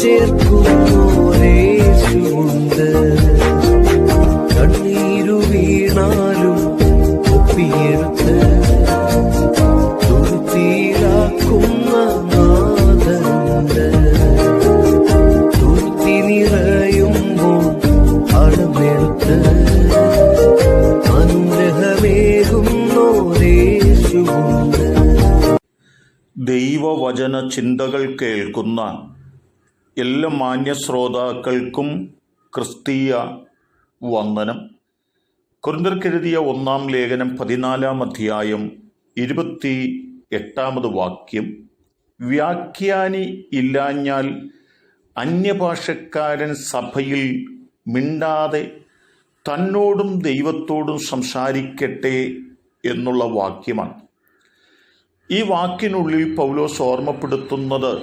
ചേർക്കുന്നോരേശുണ്ട്. കണ്ണീരു വീണാലും ഒപ്പിയെടുത്ത് തുരുത്തിയിലാക്കുന്ന നാഥനുണ്ട്. തുരുത്തി നിറയുമ്പോൾ അളന്നെടുത്ത് അനുഗ്രഹമേകുന്നോരേശുണ്ട്. ദൈവവചന ചിന്തകൾ കേൾക്കുന്ന എല്ലാ മാന്യ ശ്രോതാക്കൾക്കും ക്രിസ്തീയ വന്ദനം. കൊരിന്ത്യർക്കെഴുതിയ 1-ാം ലേഖനം 14-ാം അധ്യായം 28-ാമത് വാക്യം. വ്യാഖ്യാനി ഇല്ലാഞ്ഞാൽ അന്യഭാഷക്കാരൻ സഭയിൽ മിണ്ടാതെ തന്നോടും ദൈവത്തോടും സംസാരിക്കട്ടെ എന്നുള്ള വാക്യമാണ്. ഈ വാക്കിനുള്ളിൽ പൗലോസ് ഓർമ്മപ്പെടുത്തുന്നത്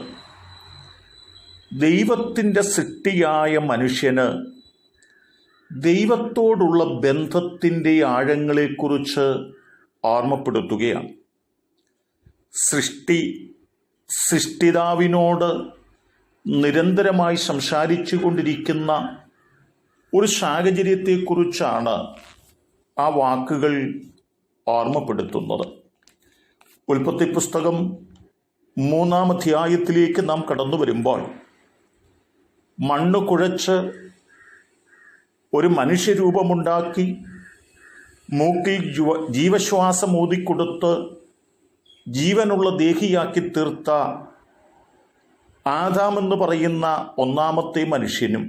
ദൈവത്തിൻ്റെ സൃഷ്ടിയായ മനുഷ്യന് ദൈവത്തോടുള്ള ബന്ധത്തിൻ്റെ ആഴങ്ങളെക്കുറിച്ച് ഓർമ്മപ്പെടുത്തുകയാണ്. സൃഷ്ടിതാവിനോട് നിരന്തരമായി സംസാരിച്ചു കൊണ്ടിരിക്കുന്ന ഒരു സാഹചര്യത്തെക്കുറിച്ചാണ് ആ വാക്കുകൾ ഓർമ്മപ്പെടുത്തുന്നത്. ഉൽപ്പത്തി പുസ്തകം 3-ാം അധ്യായത്തിലേക്ക് നാം കടന്നു വരുമ്പോൾ മണ്ണ് കുഴച്ച് ഒരു മനുഷ്യരൂപമുണ്ടാക്കി മൂക്കിൽ ജീവശ്വാസം ഊതിക്കൊടുത്ത് ജീവനുള്ള ദേഹിയാക്കി തീർത്ത ആദാമെന്ന് പറയുന്ന 1-ാമത്തെ മനുഷ്യനും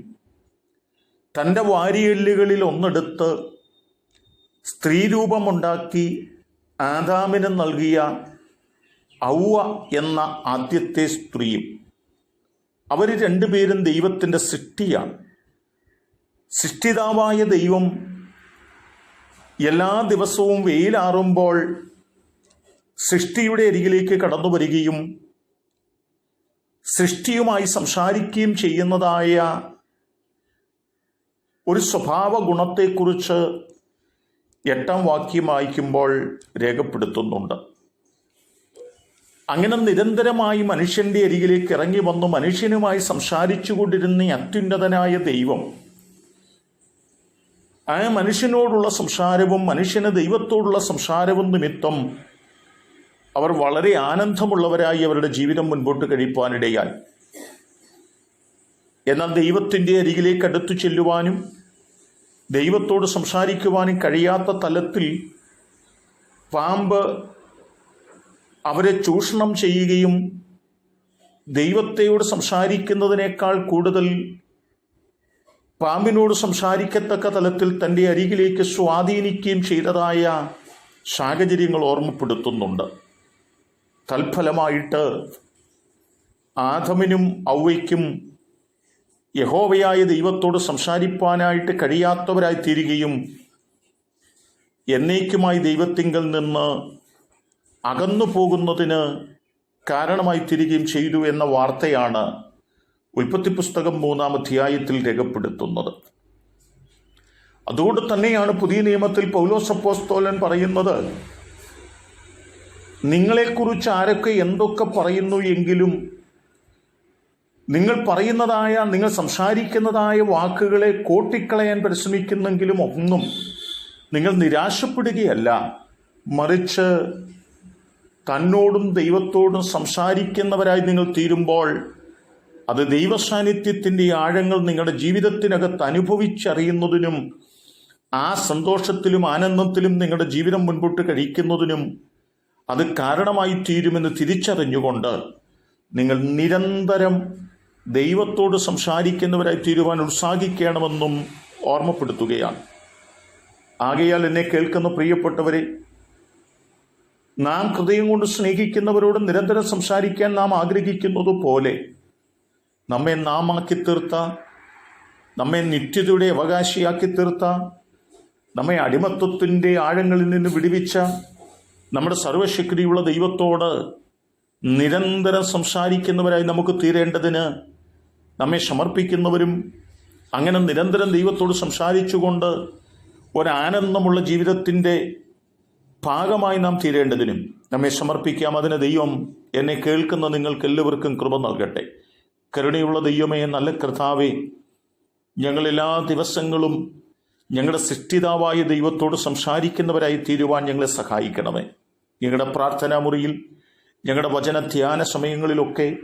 തൻ്റെ വാരിയെല്ലുകളിൽ ഒന്നെടുത്ത് സ്ത്രീരൂപമുണ്ടാക്കി ആദാമിന് നൽകിയ ഔവ എന്ന ആദ്യത്തെ സ്ത്രീയും, അവർ രണ്ടുപേരും ദൈവത്തിൻ്റെ സൃഷ്ടിയാണ്. സൃഷ്ടിതാവായ ദൈവം എല്ലാ ദിവസവും വെയിലാറുമ്പോൾ സൃഷ്ടിയുടെ അരികിലേക്ക് കടന്നു വരികയും സൃഷ്ടിയുമായി സംസാരിക്കുകയും ചെയ്യുന്നതായ ഒരു സ്വഭാവ ഗുണത്തെക്കുറിച്ച് 8-ാം വാക്യം വായിക്കുമ്പോൾ രേഖപ്പെടുത്തുന്നുണ്ട്. അങ്ങനെ നിരന്തരമായി മനുഷ്യൻ്റെ അരികിലേക്ക് ഇറങ്ങി വന്നു മനുഷ്യനുമായി സംസാരിച്ചു കൊണ്ടിരുന്ന അത്യുന്നതനായ ദൈവം ആ മനുഷ്യനോടുള്ള സംസാരവും മനുഷ്യന് ദൈവത്തോടുള്ള സംസാരവും നിമിത്തം അവർ വളരെ ആനന്ദമുള്ളവരായി അവരുടെ ജീവിതം മുൻപോട്ട് കഴിപ്പാനിടയായി. എന്നാൽ ദൈവത്തിൻ്റെ അരികിലേക്ക് അടുത്തു ചെല്ലുവാനും ദൈവത്തോട് സംസാരിക്കുവാനും കഴിയാത്ത തലത്തിൽ പാമ്പ് അവരെ ചൂഷണം ചെയ്യുകയും ദൈവത്തോട് സംസാരിക്കുന്നതിനേക്കാൾ കൂടുതൽ പാമ്പിനോട് സംസാരിക്കത്തക്ക തലത്തിൽ തൻ്റെ അരികിലേക്ക് സ്വാധീനിക്കുകയും ചെയ്തതായ സാഹചര്യങ്ങൾ ഓർമ്മപ്പെടുത്തുന്നുണ്ട്. തൽഫലമായിട്ട് ആദമിനും ഔവയ്ക്കും യഹോവയായ ദൈവത്തോട് സംസാരിപ്പാനായിട്ട് കഴിയാത്തവരായി തീരുകയും എന്നേക്കുമായി ദൈവത്തിങ്കൽ നിന്ന് അകന്നു പോകുന്നതിന് കാരണമായി തീരുകയും ചെയ്തു എന്ന വാർത്തയാണ് ഉൽപ്പത്തി പുസ്തകം 3-ാം അധ്യായത്തിൽ രേഖപ്പെടുത്തുന്നത്. അതുകൊണ്ട് തന്നെയാണ് പുതിയ നിയമത്തിൽ പൗലോസ് അപ്പോസ്തലൻ പറയുന്നത്, നിങ്ങളെക്കുറിച്ച് ആരൊക്കെ എന്തൊക്കെ പറയുന്നു എങ്കിലും നിങ്ങൾ സംസാരിക്കുന്നതായ വാക്കുകളെ കോട്ടിക്കളയാൻ പരിശ്രമിക്കുന്നെങ്കിലും ഒന്നും നിങ്ങൾ നിരാശപ്പെടുകയല്ല, മറിച്ച് തന്നോടും ദൈവത്തോടും സംസാരിക്കുന്നവരായി നിങ്ങൾ തീരുമ്പോൾ അത് ദൈവസാന്നിധ്യത്തിൻ്റെ ആഴങ്ങൾ നിങ്ങളുടെ ജീവിതത്തിനകത്ത് അനുഭവിച്ചറിയുന്നതിനും ആ സന്തോഷത്തിലും ആനന്ദത്തിലും നിങ്ങളുടെ ജീവിതം മുൻപോട്ട് കഴിക്കുന്നതിനും അത് കാരണമായി തീരുമെന്ന് തിരിച്ചറിഞ്ഞുകൊണ്ട് നിങ്ങൾ നിരന്തരം ദൈവത്തോട് സംസാരിക്കുന്നവരായി തീരുവാൻ ഉത്സാഹിക്കണമെന്നും ഓർമ്മപ്പെടുത്തുകയാണ്. ആകയാൽ എന്നെ കേൾക്കുന്ന പ്രിയപ്പെട്ടവരെ, നാം ഹൃദയം കൊണ്ട് സ്നേഹിക്കുന്നവരോട് നിരന്തരം സംസാരിക്കാൻ നാം ആഗ്രഹിക്കുന്നത് പോലെ നമ്മെ നാം ആക്കി തീർത്ത, നമ്മെ നിത്യതയുടെ അവകാശിയാക്കി തീർത്ത, നമ്മെ അടിമത്വത്തിൻ്റെ ആഴങ്ങളിൽ നിന്ന് വിടുവിച്ച നമ്മുടെ സർവശക്തിയുള്ള ദൈവത്തോട് നിരന്തരം സംസാരിക്കുന്നവരായി നമുക്ക് തീരേണ്ടതിന് നമ്മെ സമർപ്പിക്കുന്നവരും അങ്ങനെ നിരന്തരം ദൈവത്തോട് സംസാരിച്ചുകൊണ്ട് ഒരാനന്ദമുള്ള ജീവിതത്തിൻ്റെ ഭാഗമായി നാം തീരേണ്ടതിനും നമ്മെ സമർപ്പിക്കാം. അതിന് ദൈവം എന്നെ കേൾക്കുന്ന നിങ്ങൾക്ക് എല്ലാവർക്കും കൃപ നൽകട്ടെ. കരുണയുള്ള ദൈവമേ, നല്ല കർത്താവേ, ഞങ്ങളെല്ലാ ദിവസങ്ങളും ഞങ്ങളുടെ സൃഷ്ടിതാവായ ദൈവത്തോട് സംസാരിക്കുന്നവരായി തീരുവാൻ ഞങ്ങളെ സഹായിക്കണമേ. ഞങ്ങളുടെ പ്രാർത്ഥനാ മുറിയിൽ, ഞങ്ങളുടെ വചന ധ്യാന സമയങ്ങളിലൊക്കെ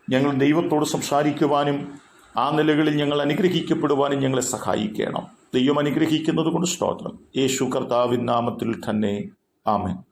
ഞങ്ങൾ ദൈവത്തോട് സംസാരിക്കുവാനും ആ നിലകളിൽ ഞങ്ങൾ അനുഗ്രഹിക്കപ്പെടുവാനും ഞങ്ങളെ സഹായിക്കണം. ദൈവം അനുഗ്രഹിക്കുന്നത് കൊണ്ട് സ്തോത്രം. യേശു കർത്താവിൻ നാമത്തിൽ തന്നെ ആമേൻ.